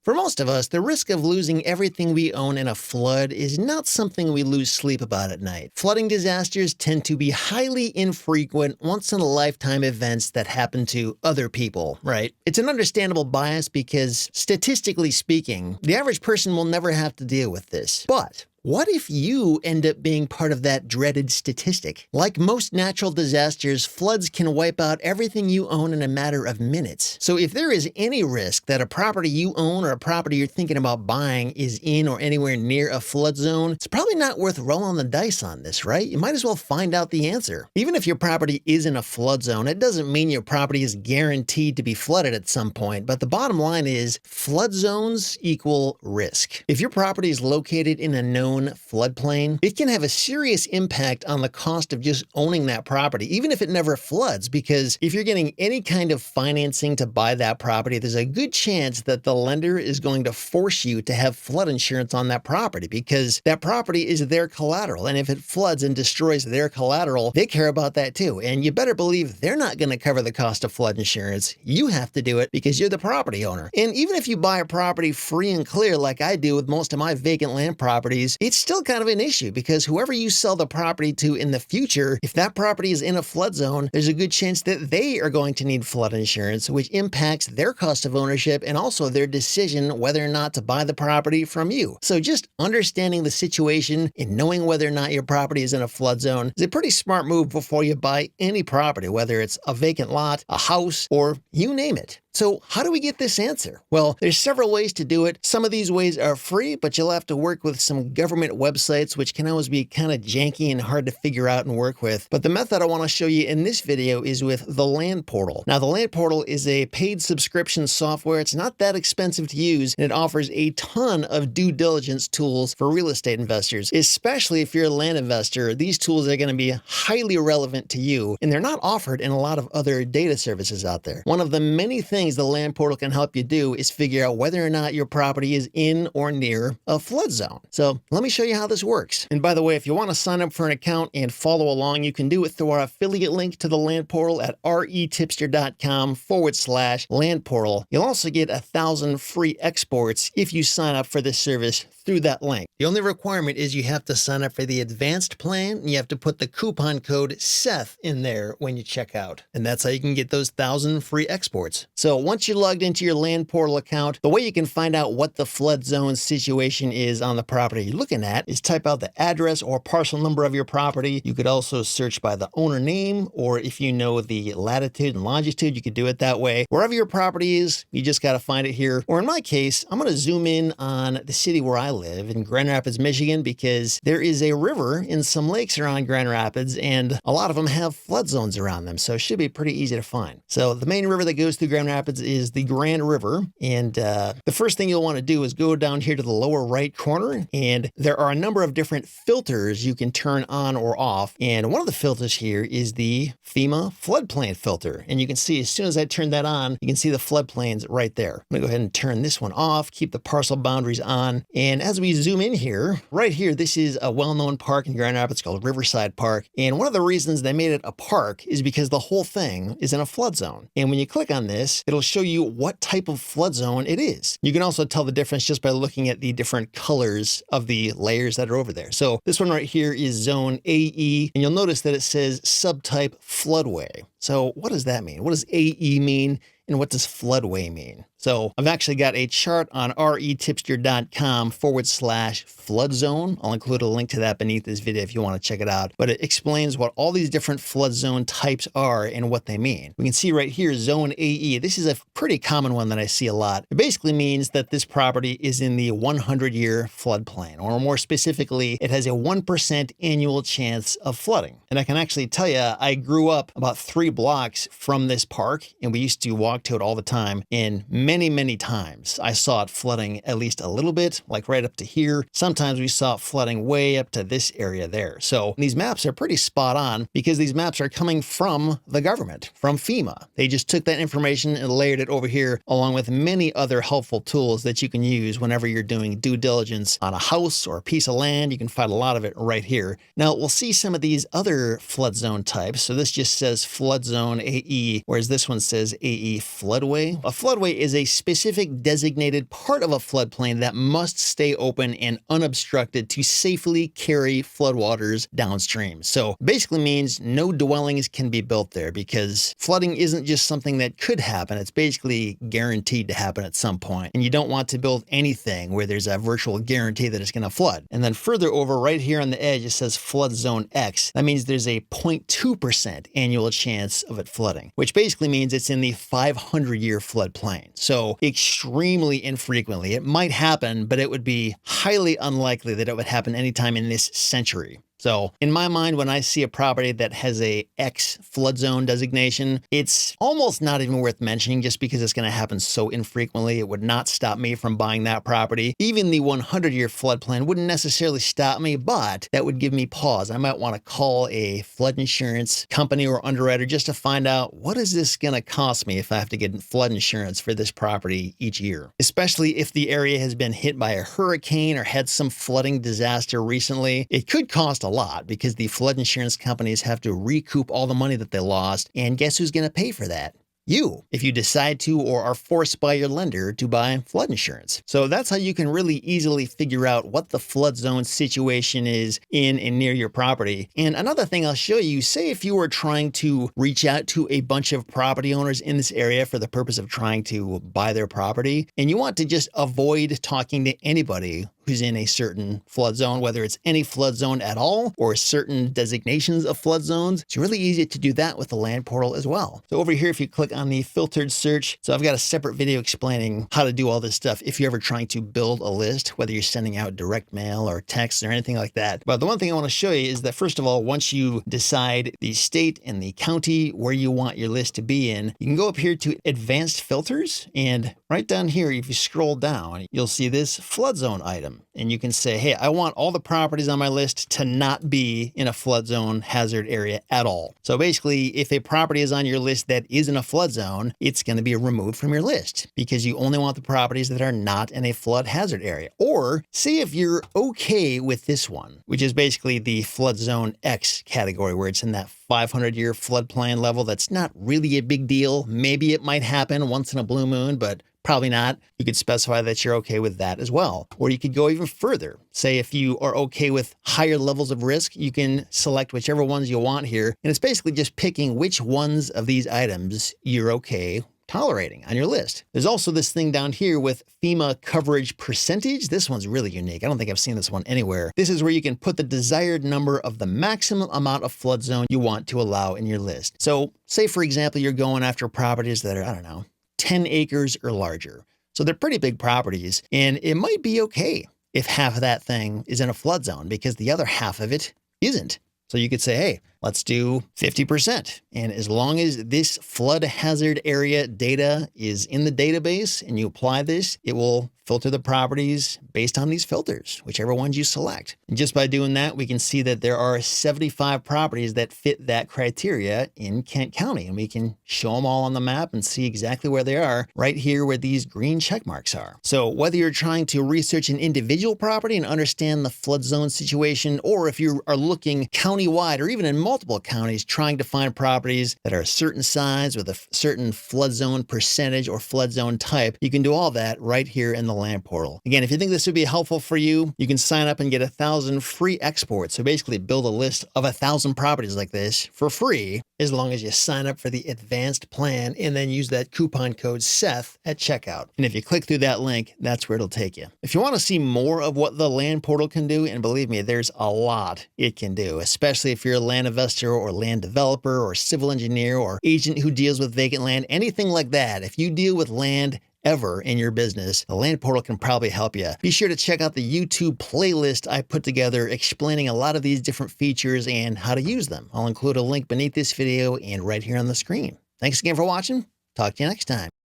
For most of us, the risk of losing everything we own in a flood is not something we lose sleep about at night. Flooding disasters tend to be highly infrequent, once-in-a-lifetime events that happen to other people, right? It's an understandable bias because, statistically speaking, the average person will never have to deal with this. But what if you end up being part of that dreaded statistic? Like most natural disasters, floods can wipe out everything you own in a matter of minutes. So if there is any risk that a property you own or a property you're thinking about buying is in or anywhere near a flood zone, it's probably not worth rolling the dice on this, right? You might as well find out the answer. Even if your property is in a flood zone, it doesn't mean your property is guaranteed to be flooded at some point. But the bottom line is flood zones equal risk. If your property is located in a known floodplain, it can have a serious impact on the cost of just owning that property, even if it never floods, because if you're getting any kind of financing to buy that property, there's a good chance that the lender is going to force you to have flood insurance on that property because that property is their collateral. And if it floods and destroys their collateral, they care about that too. And you better believe they're not going to cover the cost of flood insurance. You have to do it because you're the property owner. And even if you buy a property free and clear like I do with most of my vacant land properties, it's still kind of an issue because whoever you sell the property to in the future, if that property is in a flood zone, there's a good chance that they are going to need flood insurance, which impacts their cost of ownership and also their decision whether or not to buy the property from you. So just understanding the situation and knowing whether or not your property is in a flood zone is a pretty smart move before you buy any property, whether it's a vacant lot, a house, or you name it. So how do we get this answer? Well, there's several ways to do it. Some of these ways are free, but you'll have to work with some government websites, which can always be kind of janky and hard to figure out and work with. But the method I want to show you in this video is with the Land Portal. Now, the Land Portal is a paid subscription software. It's not that expensive to use, and it offers a ton of due diligence tools for real estate investors. Especially if you're a land investor, these tools are going to be highly relevant to you, and they're not offered in a lot of other data services out there. One of the many things the Land Portal can help you do is figure out whether or not your property is in or near a flood zone. So let me show you how this works. And by the way, if you want to sign up for an account and follow along, you can do it through our affiliate link to the Land Portal at retipster.com/Land Portal. You'll also get 1,000 free exports if you sign up for this service through that link. The only requirement is you have to sign up for the advanced plan and you have to put the coupon code SETH in there when you check out. And that's how you can get those 1,000 free exports. So once you're logged into your Land Portal account, the way you can find out what the flood zone situation is on the property you're looking at is type out the address or parcel number of your property. You could also search by the owner name, or if you know the latitude and longitude, you could do it that way. Wherever your property is, you just got to find it here. Or in my case, I'm going to zoom in on the city where I live in Grand Rapids, Michigan, because there is a river and some lakes around Grand Rapids, and a lot of them have flood zones around them. So it should be pretty easy to find. So the main river that goes through Grand Rapids is the Grand River. And the first thing you'll want to do is go down here to the lower right corner. And there are a number of different filters you can turn on or off. And one of the filters here is the FEMA floodplain filter. And you can see as soon as I turn that on, you can see the floodplains right there. I'm going to go ahead and turn this one off, keep the parcel boundaries on. And as we zoom in here, right here, this is a well-known park in Grand Rapids called Riverside Park. And one of the reasons they made it a park is because the whole thing is in a flood zone. And when you click on this, it'll show you what type of flood zone it is. You can also tell the difference just by looking at the different colors of the layers that are over there. So this one right here is zone AE, and you'll notice that it says subtype floodway. So what does that mean? What does AE mean? And what does floodway mean? So I've actually got a chart on retipster.com/flood zone. I'll include a link to that beneath this video if you want to check it out. But it explains what all these different flood zone types are and what they mean. We can see right here, zone AE. This is a pretty common one that I see a lot. It basically means that this property is in the 100-year floodplain, or more specifically, it has a 1% annual chance of flooding. And I can actually tell you, I grew up about 3 blocks from this park, and we used to walk to it all the time. And many times I saw it flooding at least a little bit, like right up to here. Sometimes we saw it flooding way up to this area there. So these maps are pretty spot on because these maps are coming from the government, from FEMA. They just took that information and layered it over here along with many other helpful tools that you can use whenever you're doing due diligence on a house or a piece of land. You can find a lot of it right here. Now we'll see some of these other flood zone types. So this just says flood zone AE, whereas this one says AE floodway. A floodway is a a specific designated part of a floodplain that must stay open and unobstructed to safely carry floodwaters downstream. So basically means no dwellings can be built there, because flooding isn't just something that could happen. It's basically guaranteed to happen at some point. And you don't want to build anything where there's a virtual guarantee that it's going to flood. And then further over right here on the edge, it says flood zone X. That means there's a 0.2% annual chance of it flooding, which basically means it's in the 500-year floodplain. So extremely infrequently. It might happen, but it would be highly unlikely that it would happen anytime in this century. So in my mind, when I see a property that has a X flood zone designation, it's almost not even worth mentioning, just because it's going to happen so infrequently. It would not stop me from buying that property. Even the 100-year floodplain wouldn't necessarily stop me, but that would give me pause. I might want to call a flood insurance company or underwriter just to find out, what is this going to cost me if I have to get flood insurance for this property each year? Especially if the area has been hit by a hurricane or had some flooding disaster recently. It could cost a lot, because the flood insurance companies have to recoup all the money that they lost. And guess who's going to pay for that? You, if you decide to or are forced by your lender to buy flood insurance. So that's how you can really easily figure out what the flood zone situation is in and near your property. And another thing I'll show you, say if you were trying to reach out to a bunch of property owners in this area for the purpose of trying to buy their property, and you want to just avoid talking to anybody who's in a certain flood zone, whether it's any flood zone at all or certain designations of flood zones. It's really easy to do that with the land portal as well. So over here, if you click on the filtered search, so I've got a separate video explaining how to do all this stuff if you're ever trying to build a list, whether you're sending out direct mail or text or anything like that. But the one thing I want to show you is that, first of all, once you decide the state and the county where you want your list to be in, you can go up here to advanced filters, and right down here, if you scroll down, you'll see this flood zone item. And you can say, hey, I want all the properties on my list to not be in a flood zone hazard area at all. So basically, if a property is on your list that is in a flood zone, it's going to be removed from your list, because you only want the properties that are not in a flood hazard area. Or see if you're okay with this one, which is basically the flood zone X category, where it's in that 500-year floodplain level. That's not really a big deal. Maybe it might happen once in a blue moon, but probably not. You could specify that you're okay with that as well. Or you could go even further. Say if you are okay with higher levels of risk, you can select whichever ones you want here. And it's basically just picking which ones of these items you're okay tolerating on your list. There's also this thing down here with FEMA coverage percentage. This one's really unique. I don't think I've seen this one anywhere. This is where you can put the desired number of the maximum amount of flood zone you want to allow in your list. So say, for example, you're going after properties that are, I don't know, 10 acres or larger. So they're pretty big properties, and it might be okay if half of that thing is in a flood zone because the other half of it isn't. So you could say, hey, let's do 50%. And as long as this flood hazard area data is in the database and you apply this, it will filter the properties based on these filters, whichever ones you select. And just by doing that, we can see that there are 75 properties that fit that criteria in Kent County. And we can show them all on the map and see exactly where they are right here where these green check marks are. So whether you're trying to research an individual property and understand the flood zone situation, or if you are looking county-wide or even in multiple counties trying to find properties that are a certain size with a certain flood zone percentage or flood zone type, you can do all that right here in the land portal. Again, if you think this would be helpful for you, you can sign up and get 1,000 free exports. So basically build a list of 1,000 properties like this for free, as long as you sign up for the advanced plan and then use that coupon code Seth at checkout. And if you click through that link, that's where it'll take you. If you want to see more of what the land portal can do, and believe me, there's a lot it can do, especially if you're a land investor or land developer or civil engineer or agent who deals with vacant land, anything like that. If you deal with land ever in your business, the land portal can probably help you. Be sure to check out the YouTube playlist I put together explaining a lot of these different features and how to use them. I'll include a link beneath this video and right here on the screen. Thanks again for watching. Talk to you next time.